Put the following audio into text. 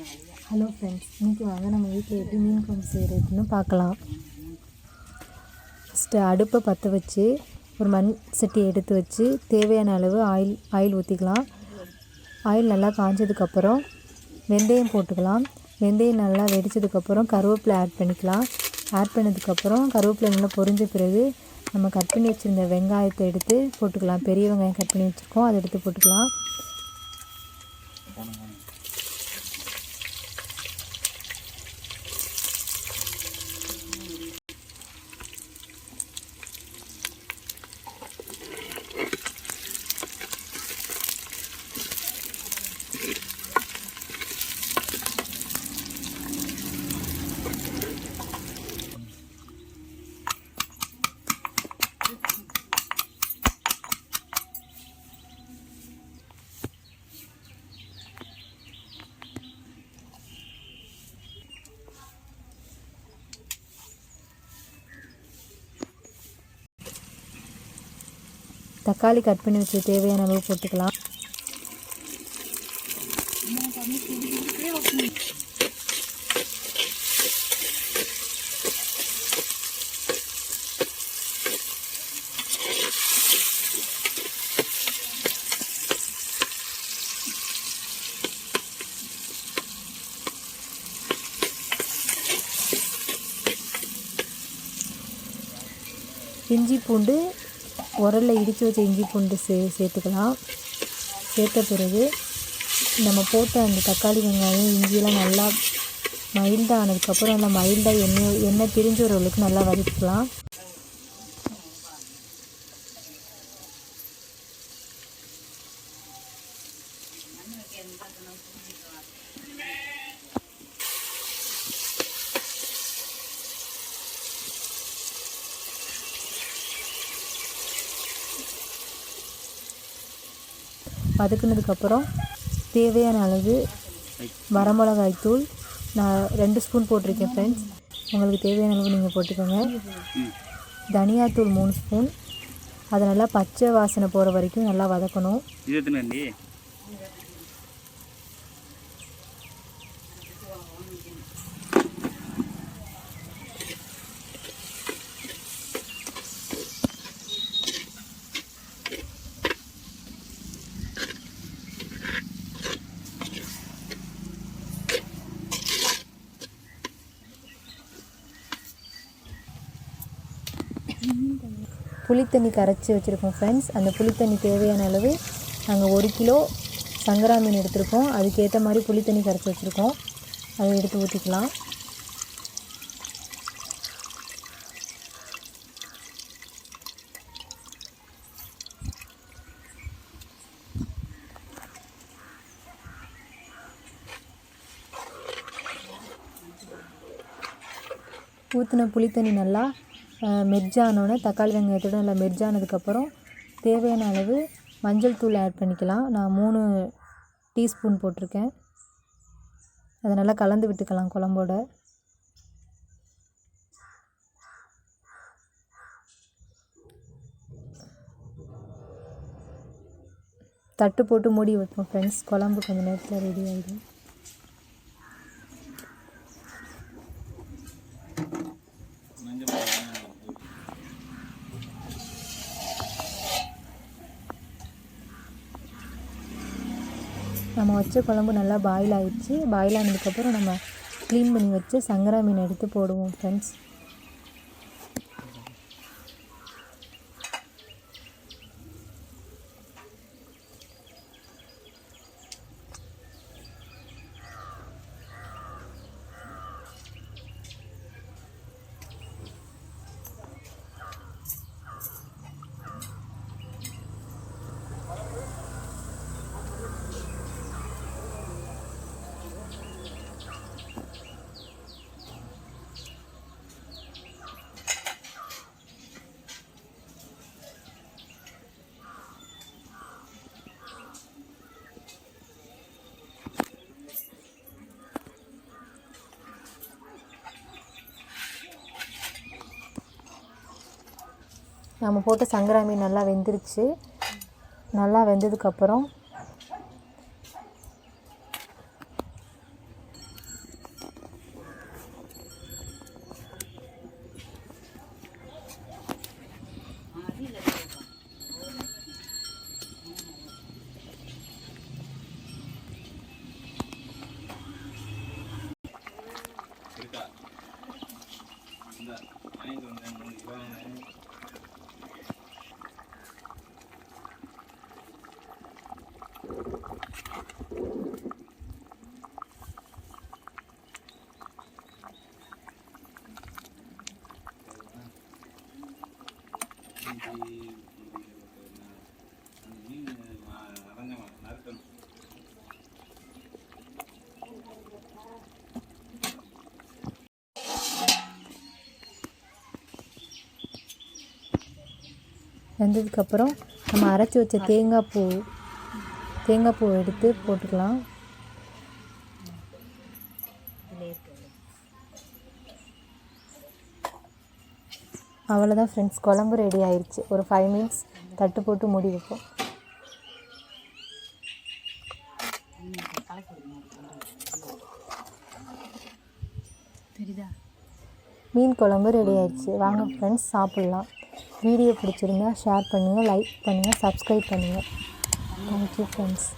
Hello friends, இன்றைக்கி வாங்க நம்ம வீட்டில் எப்படி மீன் குழம்பு செய்கிறதுன்னு பார்க்கலாம். ஃபஸ்ட்டு அடுப்பை பற்ற வச்சு ஒரு மண் சட்டி எடுத்து வச்சு தேவையான அளவு ஆயில் ஊற்றிக்கலாம். ஆயில் நல்லா காஞ்சதுக்கப்புறம் வெந்தயம் போட்டுக்கலாம். வெந்தயம் நல்லா வெடித்ததுக்கப்புறம் கருவேப்பிலை ஆட் பண்ணிக்கலாம். ஆட் பண்ணதுக்கப்புறம் கருவேப்பிலை நல்லா பொரிஞ்ச பிறகு நம்ம கட் பண்ணி வச்சுருந்த வெங்காயத்தை எடுத்து போட்டுக்கலாம். பெரிய வெங்காயம் கட் பண்ணி வச்சுருக்கோம், அதை எடுத்து போட்டுக்கலாம். தக்காளி கட் பண்ணி வச்சு தேவையான அளவு போட்டுக்கலாம். இஞ்சி பூண்டு உரலில் இடித்து வச்ச இஞ்சி பூண்டு சேர்த்துக்கலாம். சேர்த்த பிறகு நம்ம போட்ட அந்த தக்காளி வெங்காயம் இஞ்சியெல்லாம் நல்லா மைல்டாக ஆனதுக்கப்புறம் நல்லா மைல்டாக எண்ணெய் பிரிஞ்ச அளவுக்கு நல்லா வதக்கிக்கலாம். வதக்குனதுக்கப்புறம் தேவையான அளவு வரமிளகாய் தூள் நான் 2 ஸ்பூன் போட்டிருக்கேன் ஃப்ரெண்ட்ஸ். உங்களுக்கு தேவையான அளவு நீங்கள் போட்டுக்கோங்க. தனியாத்தூள் 3 ஸ்பூன். அதை நல்லா பச்சை வாசனை போகிற வரைக்கும் நல்லா வதக்கணும். புளித்தண்ணி கரைச்சி வச்சுருக்கோம் ஃப்ரெண்ட்ஸ். அந்த புளித்தண்ணி தேவையான அளவு நாங்கள் 1 கிலோ சங்கரா மீன் எடுத்துருக்கோம். அதுக்கேற்ற மாதிரி புளித்தண்ணி கரைச்சி வச்சுருக்கோம். அதை எடுத்து ஊற்றிக்கலாம். ஊற்றின புளித்தண்ணி நல்லா மெர்ஜானோடனே தக்காளி வெங்காயத்தோடு நல்லா மெர்ஜானதுக்கப்புறம் தேவையான அளவு மஞ்சள் தூள் ஆட் பண்ணிக்கலாம். நான் 3 டீஸ்பூன் போட்டிருக்கேன். அதை நல்லா கலந்து விட்டுக்கலாம் குழம்போட. தட்டு போட்டு மூடி வைப்போம் ஃப்ரெண்ட்ஸ். குழம்பு கொஞ்சம் நேரத்தில் ரெடி ஆகிடும். நம்ம வச்ச குழம்பு நல்லா பாயில் ஆகிடுச்சு. பாயில் ஆனதுக்கப்புறம் நம்ம க்ளீன் பண்ணி வச்சு சங்கரா மீன் எடுத்து போடுவோம் ஃப்ரெண்ட்ஸ். நம்ம போட்ட சங்கரா மீன் நல்லா வெந்துருச்சு. நல்லா வெந்ததுக்கப்புறம் வெந்ததுக்கப்புறம் நம்ம அரைச்சி வச்ச தேங்காய் பூ எடுத்து போட்டுக்கலாம். அவ்வளோதான் ஃப்ரெண்ட்ஸ், குழம்பு ரெடி ஆயிடுச்சு. ஒரு 5 மினிட்ஸ் தட்டு போட்டு மூடி வைப்போம். மீன் குழம்பு ரெடி ஆயிடுச்சு. வாங்க ஃப்ரெண்ட்ஸ் சாப்பிட்லாம். வீடியோ பிடிச்சிருந்தா ஷேர் பண்ணுங்கள், லைக் பண்ணுங்கள், சப்ஸ்கிரைப் பண்ணுங்கள். Thank you friends.